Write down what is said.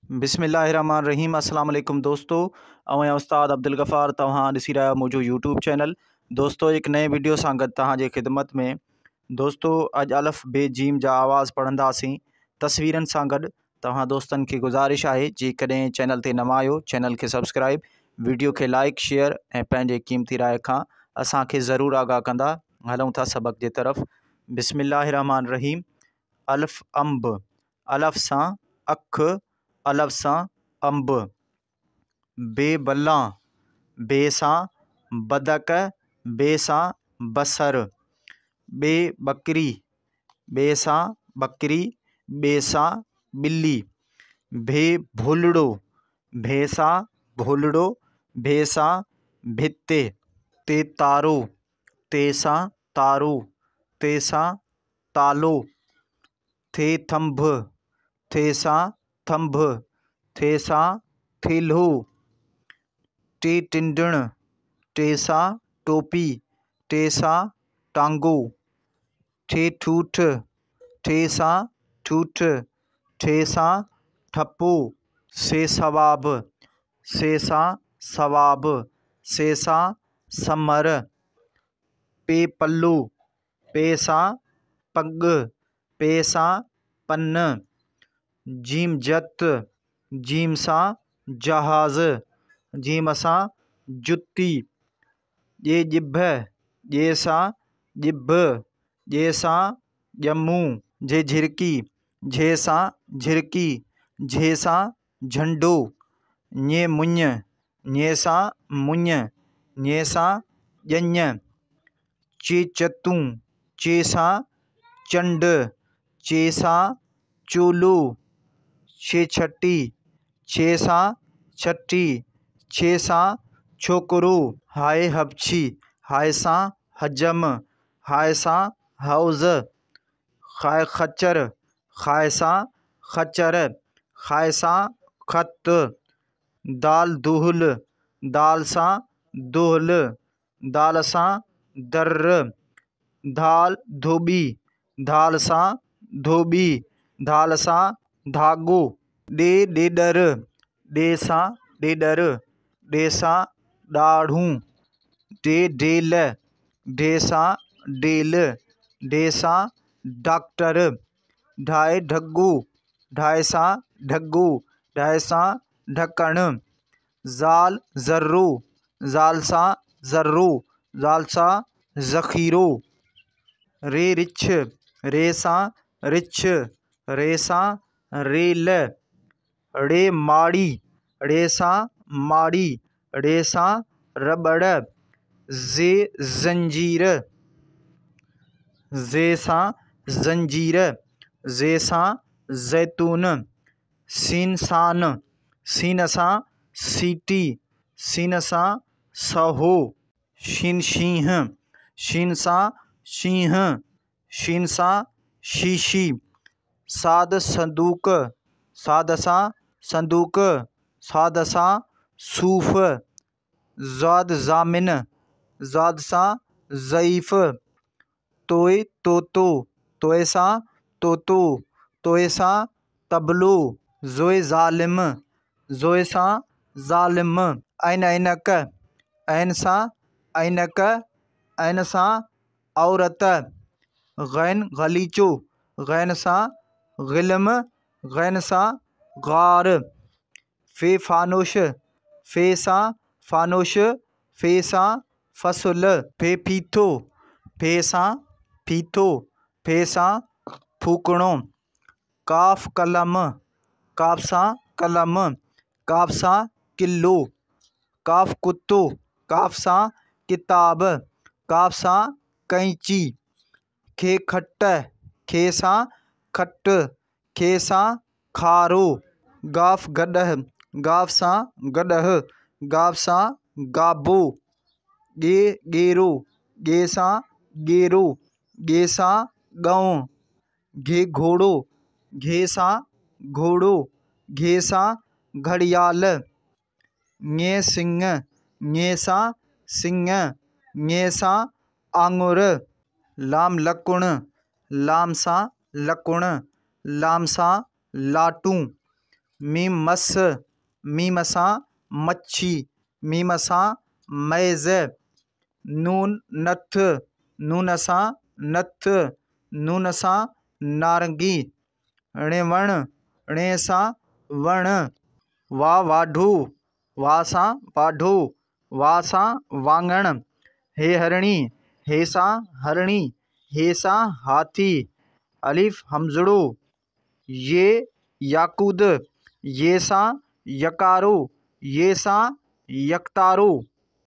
बिस्मिल्लाहिर्रहमानिर्रहीम। अस्सलाम वालेकुम दोस्तों, मैं उस्ताद अब्दुल गफ़ार तव्हां ॾिसी रहिया मुझो यूट्यूब चैनल। दोस्तों एक नए वीडियो सां गॾु तव्हांजे ख़िदमत में। दोस्तों अॼु अलिफ़ बे जीम जा आवाज़ पढ़ंदासीं तस्वीरनि सां गॾु। तव्हां दोस्तनि खे गुज़ारिश आहे जेकॾहिं चैनल ते नवां आहियो चैनल खे सब्सक्राइब, वीडियो खे लाइक शेयर ऐं पंहिंजे क़ीमती राय खां असांखे ज़रूरु आगाह कंदा। हलूं था सबक़ जे तरफ़। बिस्मिल्लाहिर्रहमानिर्रहीम। अलिफ़ अंब, अलफ़ सां अख, अलफ़ सां अंब। बे बल्लां, बे सां बदक, बे सां बसर। बे बकरी, बे सां बकरी, बे सां ॿिली। भे भोलड़ो, भे सां भोलड़ो, भे सां भिते। ते तारो, ते सां तारो, ते सां तालो। थे थंभ, थे सां थंभ, थे सां थेल्हो। टे टिंडण, टे सां टोपी, टे सां टांगो। ठे ठूठ, ठे सां ठूठ, ठे सां ठपो। से सवाब, से सां सवाब, से सां समर। पे पल्लो, पे सां पग, पे सां पन। जीम जत, जीम सां जहाज़, जीम सां जुती। ये ॼिभ, ये सां ॼिभ, ये सां ॼमूं। जे झिरकी, झे सां झिरकी, झे सां झंडो। ñे मुञ, ñे सां मुञ, ñे सां ॼञ। चे चतूं, चे सां चंड, चे सां चोलो। छे छटी, छे सां छटी, छे सां छोकिरो। हाय हबशी, हाय सां हजम, हाय सां हौज़। खाए खच्चर, खाए सां खच्चर, खाए सां ख़त। दाल दुहल, दाल सां दुहल, दाल सां दर। धाल धोबी, धाल सां धोबी, धाल सां धागो। ॾे ॾेॾर, ॾे सां ॾेॾर, ॾे सां ॾाढ़ूं। ढे ढेल, ढे सां ढेल, ढे सां डॉक्टर। ढाए ढगो, ढाए सां ढगो, ढाए सां ढकण। ज़ाल ज़र्रो, ज़ाल सां ज़र्रो, ज़ाल सां ज़ख़ीरो। रे रिछ, रे सां रिछ, रे सां रेल। रे माड़ी, रे सां माड़ी, रे सां रबड़। ज़े ज़ंजीर, ज़े सां ज़ंजीर, ज़े सां ज़ैतून। सीन सान, सीन सां सीटी, सीन सां सहो। शीन शींह, शीन सां शींह, शीन सां शीशी। साद संदूक, साद सां संदूक, साद सां सूफ़। ज़ाद ज़ामिन, ज़ाद सां ज़ईफ़। तोए तोतो, तोए सां तोतो, तोए सां तबलो। ज़ोए ज़ालिम, ज़ोए सां ज़ालिम। ऐन ऐनक, ऐन सां ऐनक, ऐन सां औरत। गैन गलीचो, गैन सां ग़िल्म, गैन सां गार। फ़े फ़ानोश, फ़े सां फ़ानोश, फ़े सां फ़सुल। फ़े फीथो, फ़े सां फीथो, फ़े सां फूकणो। काफ़ कलम, काफ़ सां कलम, काफ़ सां किलो। काफ़ कुतो, काफ़ सां किताब, काफ़ सां कैंची। खे खट, खे सां खट, खे सां खारो। गाफ़ गॾह, गाफ़ सां गॾह, गाफ़ सां गाबो। गे गेरो, गे सां गेरो, गे सां ॻऊं। घे घोड़ो, घे सां घोड़ो, घे सां घड़ियाल। ङे सिंङ, ङे सां सिंङ, ङे सां आङुर। लाम लकुण, लाम सां लकुण, लाम सां लाटूं। मीम मस, मीम सां मच्छी, मीम सां मैज़। नून नथ, नून सां नथ, नून सां नारंगी। णे वण, णे सां वण। वाह वाढू, वाह सां वाढो, वाह सां वाङण। हे हरणी, हे सां हरणी, हे सां हाथी। अलिफ हमज़ड़ो, ये याकूद, ये सां यकारो, ये सां यकतारो।